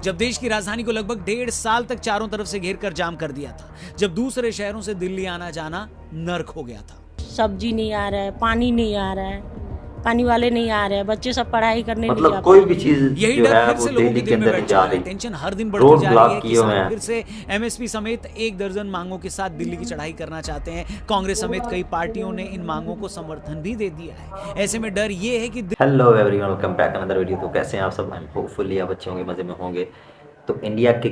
जब देश की राजधानी को लगभग 1.5 साल तक चारों तरफ से घेर कर जाम कर दिया था, जब दूसरे शहरों से दिल्ली आना जाना नर्क हो गया था। सब्जी नहीं आ रहा है, पानी नहीं आ रहा है, पानी वाले नहीं आ रहे हैं, बच्चे सब पढ़ाई करने नहीं जा कोई भी चीज यही डर फिर से लोगों के दिल में बैठ चुका है। टेंशन हर दिन बढ़ती जा रही है। किसान फिर से एमएसपी समेत 1 दर्जन मांगों के साथ दिल्ली की चढ़ाई करना चाहते हैं। कांग्रेस समेत कई पार्टियों ने इन मांगों को समर्थन भी दे दिया है। ऐसे में डर ये है कि hello everyone, welcome back another video. तो कैसे हैं आप सब? होपफुली आप अच्छे होंगे, मजे में होंगे। तो इंडिया के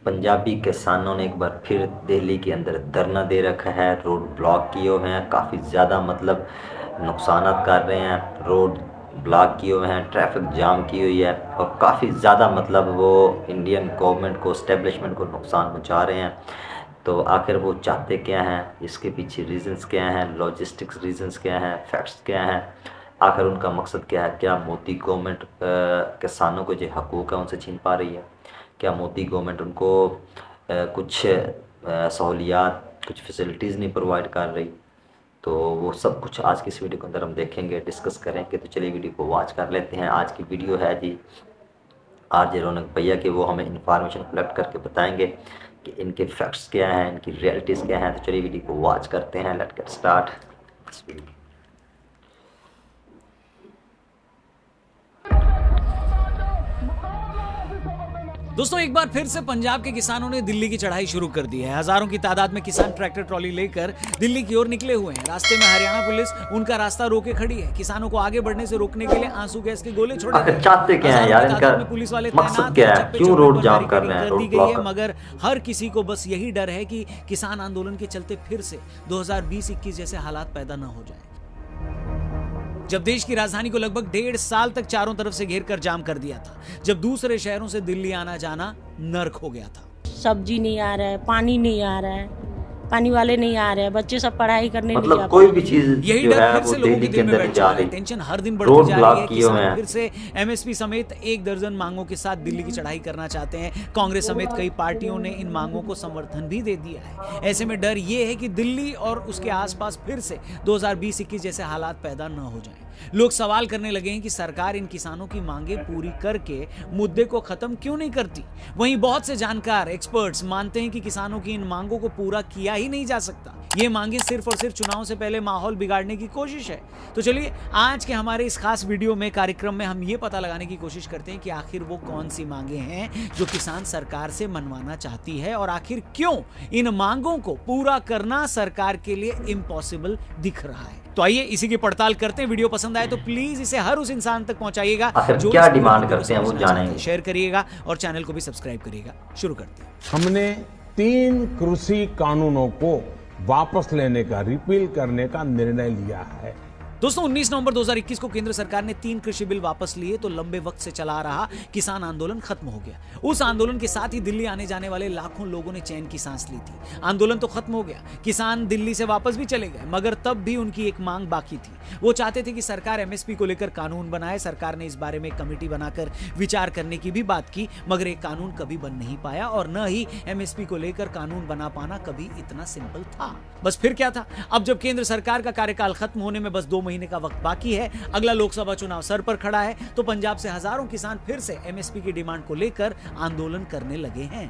पंजाबी किसानों ने एक बार फिर दिल्ली के अंदर धरना दे रखा है, रोड ब्लॉक किए हुए हैं, काफ़ी ज़्यादा नुकसान कर रहे हैं, रोड ब्लॉक किए हुए हैं, ट्रैफिक जाम की हुई है और काफ़ी ज़्यादा वो इंडियन गवर्नमेंट को, स्टैब्लिशमेंट को नुकसान पहुंचा रहे हैं। तो आखिर वो चाहते क्या हैं, इसके पीछे रीजंस क्या हैं, लॉजिस्टिक्स रीजंस क्या हैं, फैक्ट्स क्या हैं, आखिर उनका मकसद क्या है? क्या मोदी गवर्नमेंट किसानों को जो हकूक़ है उनसे छीन पा रही है? क्या मोदी गवर्नमेंट उनको कुछ सहूलियात, कुछ फैसिलिटीज़ नहीं प्रोवाइड कर रही? तो वो सब कुछ आज की इस वीडियो के अंदर हम देखेंगे, डिस्कस करेंगे। तो चलिए वीडियो को वॉच कर लेते हैं। आज की वीडियो है जी आरजे रौनक भैया के, वो हमें इंफॉर्मेशन कलेक्ट करके बताएंगे कि इनके फैक्ट्स क्या हैं, इनकी रियलिटीज़ क्या हैं। तो चलिए वीडियो को वॉच करते हैं। Let's get start this video. दोस्तों, एक बार फिर से पंजाब के किसानों ने दिल्ली की चढ़ाई शुरू कर दी है। हजारों की तादाद में किसान ट्रैक्टर ट्रॉली लेकर दिल्ली की ओर निकले हुए हैं। रास्ते में हरियाणा पुलिस उनका रास्ता रोके खड़ी है। किसानों को आगे बढ़ने से रोकने के लिए आंसू गैस के गोले छोड़े गए। चाहते क्या हैं यार, इनका पुलिस वाले मकसद क्या है? क्यों रोड जाम कर रहे हैं, रोड ब्लॉक? मगर हर किसी को बस यही डर है कि किसान आंदोलन के चलते फिर से 2020-21 जैसे हालात पैदा न हो जाए। जब देश की राजधानी को लगभग 1.5 साल तक चारों तरफ से घेर कर जाम कर दिया था, जब दूसरे शहरों से दिल्ली आना जाना नर्क हो गया था। सब्जी नहीं आ रहा है, पानी नहीं आ रहा है, पानी वाले नहीं आ रहे हैं, बच्चे सब पढ़ाई करने नहीं जा कोई भी चीज यही डर फिर से लोगों के दिल में बैठ चुका है। टेंशन हर दिन बढ़ती जा रही है। किसान फिर से एमएसपी समेत 1 दर्जन मांगों के साथ दिल्ली की चढ़ाई करना चाहते हैं। कांग्रेस समेत कई पार्टियों ने इन मांगों को समर्थन भी दे दिया है। ऐसे में डर ये है कि दिल्ली और उसके आसपास फिर से 2020-21 जैसे हालात पैदा न हो जाएं। लोग सवाल करने लगे हैं कि सरकार इन किसानों की मांगे पूरी करके मुद्दे को खत्म क्यों नहीं करती। वहीं बहुत से जानकार, एक्सपर्ट्स मानते हैं कि किसानों की इन मांगों को पूरा किया ही नहीं जा सकता। ये मांगे सिर्फ और सिर्फ चुनाव से पहले माहौल बिगाड़ने की कोशिश है। तो चलिए आज के हमारे इस खास वीडियो में, कार्यक्रम में हम ये पता लगाने की कोशिश करते हैं कि आखिर वो कौन सी मांगे हैं जो किसान सरकार से मनवाना चाहती है और आखिर क्यों इन मांगों को पूरा करना सरकार के लिए इम्पॉसिबल दिख रहा है। तो आइए इसी की पड़ताल करते हैं। वीडियो पसंद आए तो प्लीज इसे हर उस इंसान तक पहुंचाइएगा जो क्या डिमांड करते हैं वो जानेंगे। शेयर करिएगा और चैनल को भी सब्सक्राइब करिएगा। शुरू करते हैं। हमने 3 कृषि कानूनों को वापस लेने का, रिपील करने का निर्णय लिया है। दोस्तों, 19 नवंबर 2021 को केंद्र सरकार ने 3 कृषि बिल वापस लिए तो लंबे वक्त से चला रहा किसान आंदोलन खत्म हो गया। उस आंदोलन के साथ ही दिल्ली आने जाने वाले लाखों लोगों ने चैन की सांस ली थी। आंदोलन तो खत्म हो गया, किसान दिल्ली से वापस भी चले गए, मगर तब भी उनकी एक मांग बाकी थी। वो चाहते थे कि सरकार एमएसपी को लेकर कानून बनाए। सरकार ने इस बारे में कमेटी बनाकर विचार करने की भी बात की, मगर एक कानून कभी बन नहीं पाया और न ही एमएसपी को लेकर कानून बना पाना कभी इतना सिंपल था। बस फिर क्या था, अब जब केंद्र सरकार का कार्यकाल खत्म होने में बस 2 महीने का वक्त बाकी है, अगला लोकसभा चुनाव सर पर खड़ा है, तो पंजाब से हजारों किसान फिर से एमएसपी की डिमांड को लेकर आंदोलन करने लगे हैं।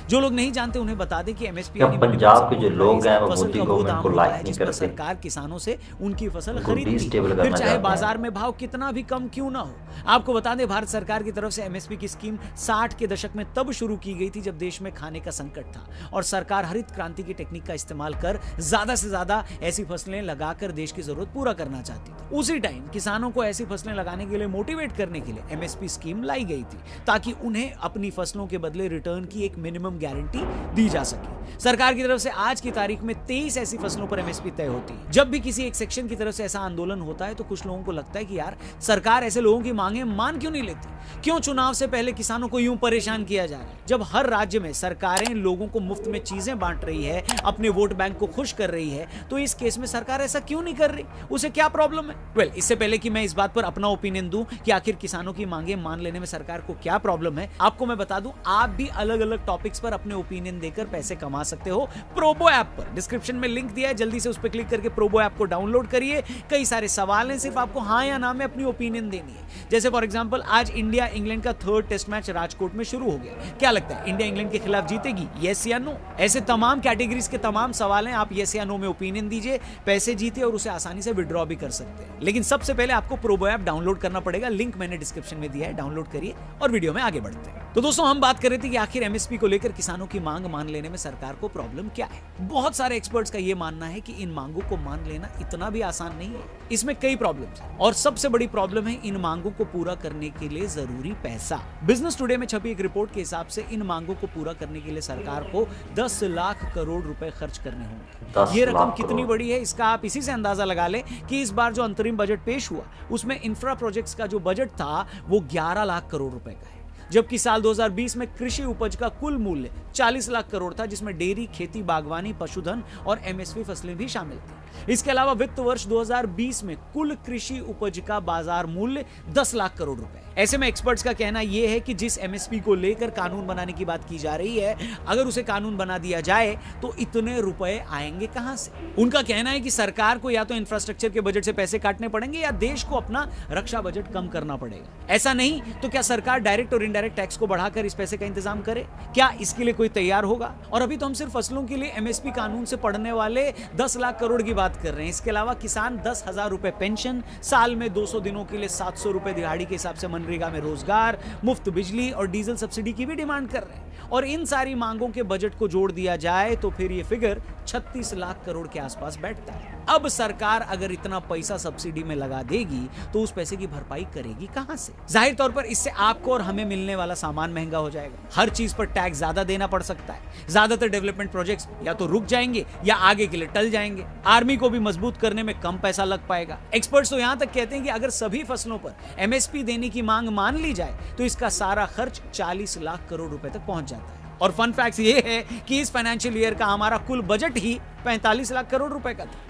जो लोग नहीं जानते उन्हें बता दें कि एमएसपी पंजाब के जो लोग हैं वो मोदी गवर्नमेंट को लाइक नहीं करते। सरकार किसानों से उनकी फसल खरीदती, फिर चाहे बाजार में भाव कितना भी कम क्यों ना हो। आपको बता दें, भारत सरकार की तरफ से एमएसपी की स्कीम 60 के दशक में तब शुरू की गई थी जब देश में खाने का संकट था और सरकार हरित क्रांति की टेक्निक का इस्तेमाल कर ज्यादा से ज्यादा ऐसी फसलें लगाकर देश की जरूरत पूरा करना चाहती थी। उसी टाइम किसानों को ऐसी फसलें लगाने के लिए मोटिवेट करने के लिए एमएसपी स्कीम लाई गई थी ताकि उन्हें अपनी फसलों के बदले रिटर्न की एक मिनिमम गारंटी दी जा सके। सरकार की तरफ से आज की तारीख में 23 ऐसी फसलों पर एमएसपी तय होती है। जब भी किसी एक सेक्शन की तरफ से ऐसा आंदोलन होता है तो कुछ लोगों को लगता है कि यार सरकार ऐसे लोगों की मांगे मान क्यों नहीं लेती, क्यों चुनाव से पहले किसानों को यूं परेशान किया जा रहा है। जब हर राज्य में सरकारें लोगों को मुफ्त में चीजें बांट रही है, अपने वोट बैंक को खुश कर रही है, तो इस केस में सरकार ऐसा क्यों नहीं कर रही, उसे क्या प्रॉब्लम है? इससे पहले कि मैं इस बात पर अपना ओपिनियन दूं कि आखिर किसानों की मांगे मान लेने में सरकार को क्या प्रॉब्लम है, आपको मैं बता दूं, आप भी अलग अलग टॉपिक्स पर पर अपने ओपिनियन देकर पैसे कमा सकते हो प्रोबो ऐप पर। डिस्क्रिप्शन में लिंक दिया है, जल्दी से उस पर क्लिक करके प्रोबो ऐप को डाउनलोड करिए। कई सारे सवाल हैं, सिर्फ आपको हाँ या ना में अपनी ओपिनियन देनी है। जैसे फॉर एग्जांपल आज इंडिया इंग्लैंड का 3rd टेस्ट मैच राजकोट में शुरू हो गया। क्या लगता है इंडिया इंग्लैंड के खिलाफ जीतेगी, यस या नो? ऐसे तमाम कैटेगरीज के तमाम सवाल हैं, आप यस या नो में ओपिनियन दीजिए, पैसे जीते और उसे आसानी से विड्रॉ भी कर सकते हैं। लेकिन सबसे पहले आपको प्रोबो ऐप डाउनलोड करना पड़ेगा, लिंक मैंने डिस्क्रिप्शन में दिया है, डाउनलोड करिए और वीडियो में आगे बढ़ते हैं। तो दोस्तों हम बात कर रहे थे कि आखिर एमएसपी को लेकर किसानों की मांग मान लेने में सरकार को प्रॉब्लम क्या है। बहुत सारे एक्सपर्ट्स का यह मानना है कि इन मांगों को मान लेना इतना भी आसान नहीं है, इसमें कई प्रॉब्लम्स हैं और सबसे बड़ी प्रॉब्लम है इन मांगों को पूरा करने के लिए जरूरी पैसा। बिजनेस टुडे में छपी एक रिपोर्ट के हिसाब से इन मांगों को पूरा करने के लिए सरकार को 10 लाख करोड़ रुपए खर्च करने होंगे। ये रकम कितनी बड़ी है इसका आप इसी से अंदाजा लगा लें कि इस बार जो अंतरिम बजट पेश हुआ उसमें इंफ्रा प्रोजेक्ट्स का जो बजट था वो 11 लाख करोड़ रुपए का है, जबकि साल 2020 में कृषि उपज का कुल मूल्य 40 लाख करोड़ था, जिसमें डेयरी, खेती, बागवानी, पशुधन और एमएसपी फसलें भी शामिल थी। इसके अलावा वित्त वर्ष 2020 में कुल कृषि उपज का बाजार मूल्य 10 लाख करोड़ रुपए। ऐसे में एक्सपर्ट्स का कहना यह है कि जिस एमएसपी को लेकर कानून बनाने की बात की जा रही है, अगर उसे कानून बना दिया जाए तो इतने रुपए आएंगे कहां से? उनका कहना है कि सरकार को या तो इंफ्रास्ट्रक्चर के बजट से पैसे काटने पड़ेंगे या देश को अपना रक्षा बजट कम करना पड़ेगा। ऐसा नहीं तो क्या सरकार डायरेक्ट और इनडायरेक्ट टैक्स को बढ़ाकर इस पैसे का इंतजाम करे? क्या इसके लिए कोई तैयार होगा? और अभी तो हम सिर्फ फसलों के लिए एमएसपी कानून से पड़ने वाले 10 लाख करोड़ की बात कर रहे हैं। इसके अलावा किसान 10,000 रुपए पेंशन, साल में 200 दिनों के लिए 700 रुपए दिहाड़ी के हिसाब से मनरेगा में रोजगार, मुफ्त बिजली और डीजल सब्सिडी की भी डिमांड कर रहे हैं। और इन सारी मांगों के बजट को जोड़ दिया जाए तो फिर ये फिगर 36 लाख करोड़ के आसपास बैठता है। अब सरकार अगर इतना पैसा सब्सिडी में लगा देगी तो उस पैसे की भरपाई करेगी कहां से? जाहिर तौर पर इससे आपको और हमें मिलने वाला सामान महंगा हो जाएगा, हर चीज पर टैक्स ज्यादा देना पड़ सकता है, ज्यादातर डेवलपमेंट प्रोजेक्ट्स या तो रुक जाएंगे या आगे के लिए टल जाएंगे, आर्मी को भी मजबूत करने में कम पैसा लग पाएगा। एक्सपर्ट्स तो यहां तक कहते हैं कि अगर सभी फसलों पर एमएसपी देने की मांग मान ली जाए तो इसका सारा खर्च 40 लाख करोड़ रुपए तक पहुंच जाता है। और फन फैक्ट ये है कि इस फाइनेंशियल ईयर का हमारा कुल बजट ही 45 लाख करोड़ रुपए का था।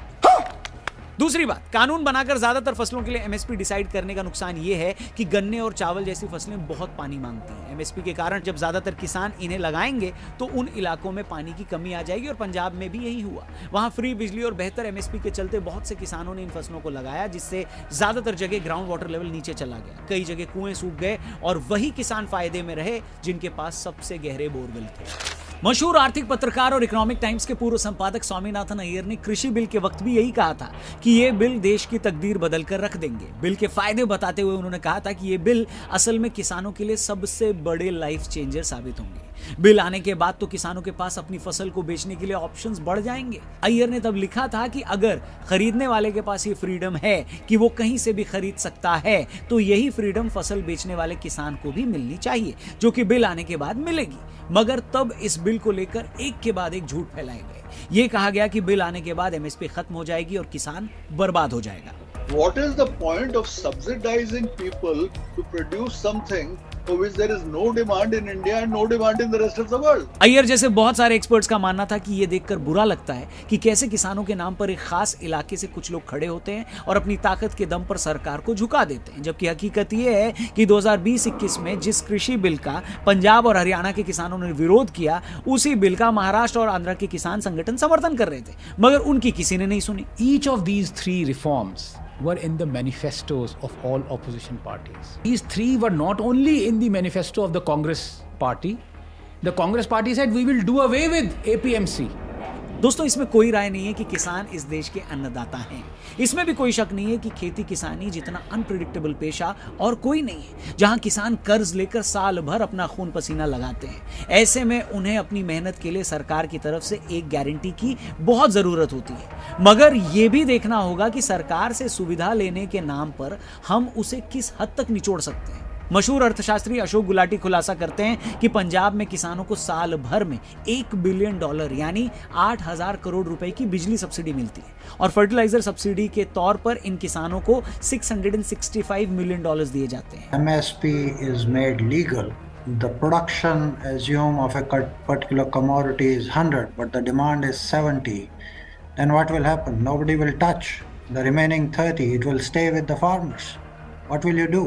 दूसरी बात, कानून बनाकर ज्यादातर फसलों के लिए एमएसपी डिसाइड करने का नुकसान यह है कि गन्ने और चावल जैसी फसलें बहुत पानी मांगती हैं। एमएसपी के कारण जब ज्यादातर किसान इन्हें लगाएंगे तो उन इलाकों में पानी की कमी आ जाएगी और पंजाब में भी यही हुआ। वहां फ्री बिजली और बेहतर एमएसपी के चलते बहुत से किसानों ने इन फसलों को लगाया, जिससे ज्यादातर जगह ग्राउंड वाटर लेवल नीचे चला गया, कई जगह कुएं सूख गए और वही किसान फायदे में रहे जिनके पास सबसे गहरे बोरवेल थे। मशहूर आर्थिक पत्रकार और इकोनॉमिक टाइम्स के पूर्व संपादक स्वामीनाथन अय्यर ने कृषि बिल के वक्त भी यही कहा था कि ये बिल देश की तकदीर बदल कर रख देंगे। बिल के फायदे बताते हुए उन्होंने कहा था कि ये बिल असल में किसानों के लिए सबसे बड़े लाइफ चेंजर साबित होंगे। बिल आने के बाद तो किसानों के पास अपनी फसल को बेचने के लिए ऑप्शंस बढ़ जाएंगे। अय्यर ने तब लिखा था कि अगर खरीदने वाले के पास ये फ्रीडम है कि वो कहीं से भी खरीद सकता है तो यही फ्रीडम फसल बेचने वाले किसान को भी मिलनी चाहिए, जो कि बिल आने के बाद मिलेगी। मगर तब इस बिल को लेकर एक के बाद एक झूठ फैलाए गए। ये कहा गया कि बिल आने के बाद एमएसपी खत्म हो जाएगी और किसान बर्बाद हो जाएगा। What is the point of subsidizing people to produce something for which there is no demand in India and no demand in the rest of the world? Iyer जैसे बहुत सारे एक्सपर्ट्स का मानना था कि ये देखकर बुरा लगता है कि कैसे किसानों के नाम पर एक खास इलाके से कुछ लोग खड़े होते हैं और अपनी ताकत के दम पर सरकार को झुका देते हैं, जबकि हकीकत ये है कि 2020-21 में जिस कृषि बिल का पंजाब और हरियाणा के किसानों ने विरोध किया, उसी बिल का महाराष्ट्र और आंध्र के किसान संगठन समर्थन कर रहे थे, मगर उनकी किसी ने नहीं सुनी। Each of these three reforms were in the manifestos of all opposition parties. These three were not only in the manifesto of the Congress party. The Congress party said we will do away with APMC. दोस्तों इसमें कोई राय नहीं है कि किसान इस देश के अन्नदाता हैं। इसमें भी कोई शक नहीं है कि खेती किसानी जितना अनप्रेडिक्टेबल पेशा और कोई नहीं है, जहां किसान कर्ज लेकर साल भर अपना खून पसीना लगाते हैं। ऐसे में उन्हें अपनी मेहनत के लिए सरकार की तरफ से एक गारंटी की बहुत जरूरत होती है, मगर यह भी देखना होगा कि सरकार से सुविधा लेने के नाम पर हम उसे किस हद तक निचोड़ सकते हैं। मशहूर अर्थशास्त्री अशोक गुलाटी खुलासा करते हैं कि पंजाब में किसानों को साल भर में $1 बिलियन यानी 8,000 करोड़ रुपए की बिजली सब्सिडी मिलती है और फर्टिलाइजर सब्सिडी के तौर पर इन किसानों को $665 मिलियन दिए जाते हैं। MSP is made legal. The production assume of a particular commodity is 100, but the demand is 70. Then what will happen? Nobody will touch the remaining 30. It will stay with the farmers. What will you do?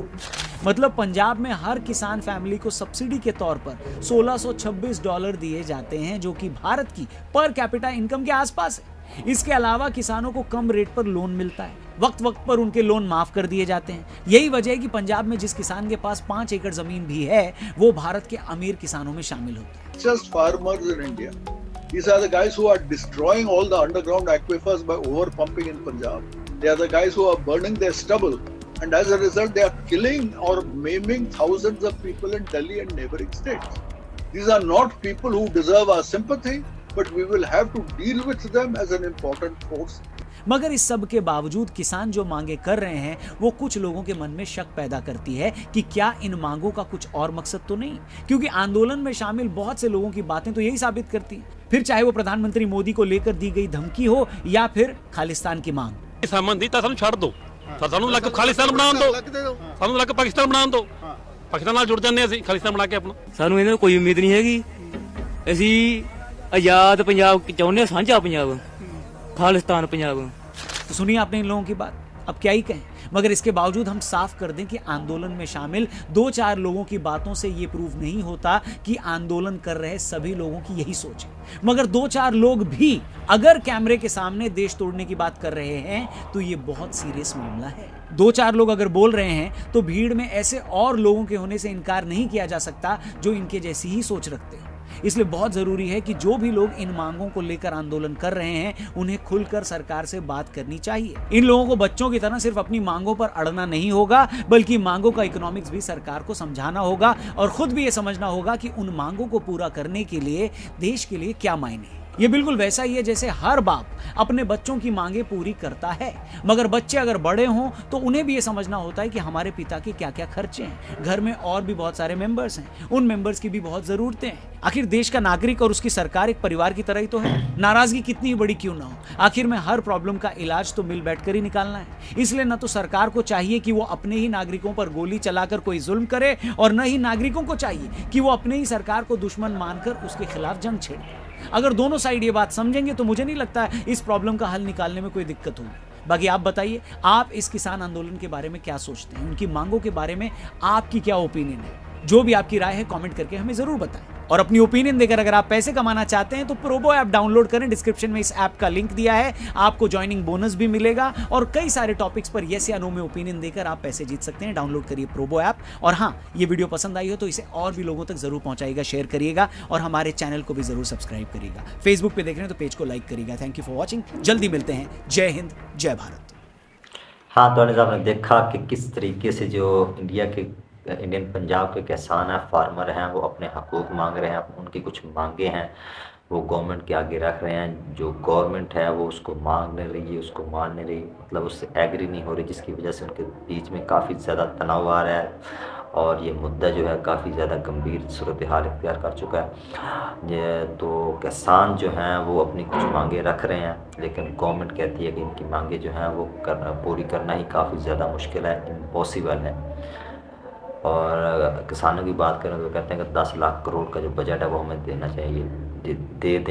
मतलब पंजाब में हर किसान family को subsidy के तौर पर $1626 दिए जाते हैं, जो कि भारत की पर कैपिटा इनकम के आसपास है। इसके अलावा किसानों को कम रेट पर लोन मिलता है, वक्त वक्त पर उनके लोन माफ कर दिए जाते हैं। यही वजह है कि पंजाब में जिस किसान के पास 5 एकड़ जमीन भी है, वो भारत के अमीर किसानों में शामिल होता है। Just farmers in India. These are the guys who are destroying all the underground aquifers by over pumping in Punjab. They are the guys who are burning their stubble, and as a result they are killing or maiming thousands of people in Delhi and neighboring states. These are not people who deserve our sympathy, but we will have to deal with them as an important force. मगर इस सब के बावजूद किसान जो मांगे कर रहे हैं, वो कुछ लोगों के मन में शक पैदा करती है कि क्या इन मांगों का कुछ और मकसद तो नहीं, क्योंकि आंदोलन में शामिल बहुत से लोगों की बातें तो यही साबित करती हैं। फिर चाहे वो प्रधानमंत्री मोदी को लेकर दी गई धमकी हो या फिर खालिस्तान की मांग। संबंधित ਸਾਨੂੰ ਛੱਡ ਦਿਓ, ਸਾਨੂੰ ਲੱਗ ਖਾਲਿਸਤਾਨ ਬਣਾਉਣ ਦਿਓ, ਸਾਨੂੰ ਲੱਗ ਪਾਕਿਸਤਾਨ ਬਣਾਉਣ ਦਿਓ, ਪਾਕਿਸਤਾਨ ਨਾਲ ਜੁੜ ਜਾਂਦੇ ਅਸੀਂ ਖਾਲਿਸਤਾਨ ਬਣਾ ਕੇ ਆਪਣਾ। ਸਾਨੂੰ ਇਹਨਾਂ ਕੋਈ ਉਮੀਦ ਨਹੀਂ ਹੈਗੀ, ਅਸੀਂ ਆਜ਼ਾਦ ਪੰਜਾਬ ਚਾਹੁੰਦੇ, ਸਾਂਝਾ ਪੰਜਾਬ, खालिस्तान पंजाब। तो सुनिए आपने इन लोगों की बात, अब क्या ही कहें। मगर इसके बावजूद हम साफ कर दें कि आंदोलन में शामिल 2-4 लोगों की बातों से ये प्रूव नहीं होता कि आंदोलन कर रहे सभी लोगों की यही सोच है। मगर 2-4 लोग भी अगर कैमरे के सामने देश तोड़ने की बात कर रहे हैं तो ये बहुत सीरियस मामला है। 2-4 लोग अगर बोल रहे हैं तो भीड़ में ऐसे और लोगों के होने से इनकार नहीं किया जा सकता जो इनके जैसी ही सोच रखते हैं। इसलिए बहुत जरूरी है कि जो भी लोग इन मांगों को लेकर आंदोलन कर रहे हैं, उन्हें खुलकर सरकार से बात करनी चाहिए। इन लोगों को बच्चों की तरह सिर्फ अपनी मांगों पर अड़ना नहीं होगा, बल्कि मांगों का इकोनॉमिक्स भी सरकार को समझाना होगा और खुद भी ये समझना होगा कि उन मांगों को पूरा करने के लिए देश के लिए क्या मायने हैं। ये बिल्कुल वैसा ही है जैसे हर बाप अपने बच्चों की मांगे पूरी करता है, मगर बच्चे अगर बड़े हों तो उन्हें भी ये समझना होता है कि हमारे पिता के क्या क्या खर्चे हैं, घर में और भी बहुत सारे मेंबर्स हैं, उन मेंबर्स की भी बहुत जरूरतें हैं। आखिर देश का नागरिक और उसकी सरकार एक परिवार की तरह ही तो है। नाराजगी कितनी बड़ी क्यों ना हो, आखिर में हर प्रॉब्लम का इलाज तो मिल बैठकर ही निकालना है। इसलिए न तो सरकार को चाहिए कि वो अपने ही नागरिकों पर गोली चलाकर कोई जुल्म करे, और न ही नागरिकों को चाहिए कि वो अपने ही सरकार को दुश्मन मानकर उसके खिलाफ जंग छेड़े। अगर दोनों साइड ये बात समझेंगे तो मुझे नहीं लगता इस प्रॉब्लम का हल निकालने में कोई दिक्कत होगी। बाकी आप बताइए, आप इस किसान आंदोलन के बारे में क्या सोचते हैं, उनकी मांगों के बारे में आपकी क्या ओपिनियन है? जो भी आपकी राय है कमेंट करके हमें जरूर बताएं। और अपनी ओपिनियन देकर अगर आप पैसे कमाना चाहते हैं तो प्रोबो ऐप डाउनलोड करें, डिस्क्रिप्शन में इस ऐप का लिंक दिया है, आपको ज्वाइनिंग बोनस भी मिलेगा और कई सारे टॉपिक्स पर यस या नो में ओपिनियन देकर आप पैसे जीत सकते हैं। डाउनलोड करिए प्रोबो ऐप। और हाँ, ये वीडियो पसंद आई हो तो इसे और भी लोगों तक जरूर पहुंचाइएगा, शेयर करिएगा और हमारे चैनल को भी जरूर सब्सक्राइब करिएगा। फेसबुक पे देख रहे हैं तो पेज को लाइक करिएगा। Thank you for watching. जल्दी मिलते हैं। जय हिंद, जय भारत। हाँ, तो आपने देखा कि किस तरीके से जो इंडियन पंजाब के किसान हैं, फार्मर हैं, वो अपने हकूक़ मांग रहे हैं, उनकी कुछ मांगे हैं वो गवर्नमेंट के आगे रख रहे हैं। जो गवर्नमेंट है वो उसको मांग नहीं रही है, उसको मान नहीं रही, मतलब उससे एग्री नहीं हो रही, जिसकी वजह से उनके बीच में काफ़ी ज़्यादा तनाव आ रहा है और ये मुद्दा जो है काफ़ी ज़्यादा गंभीर सूरत हाल इख्तियार कर चुका है। ये तो किसान जो हैं वो अपनी कुछ मांगे रख रहे हैं, लेकिन गवर्नमेंट कहती है कि इनकी मांगे जो हैं वो पूरी करना ही काफ़ी ज़्यादा मुश्किल है, इम्पॉसिबल है। और किसानों की बात करें तो कहते हैं कि 10 लाख करोड़ का जो बजट है वो हमें देना चाहिए, दे दें।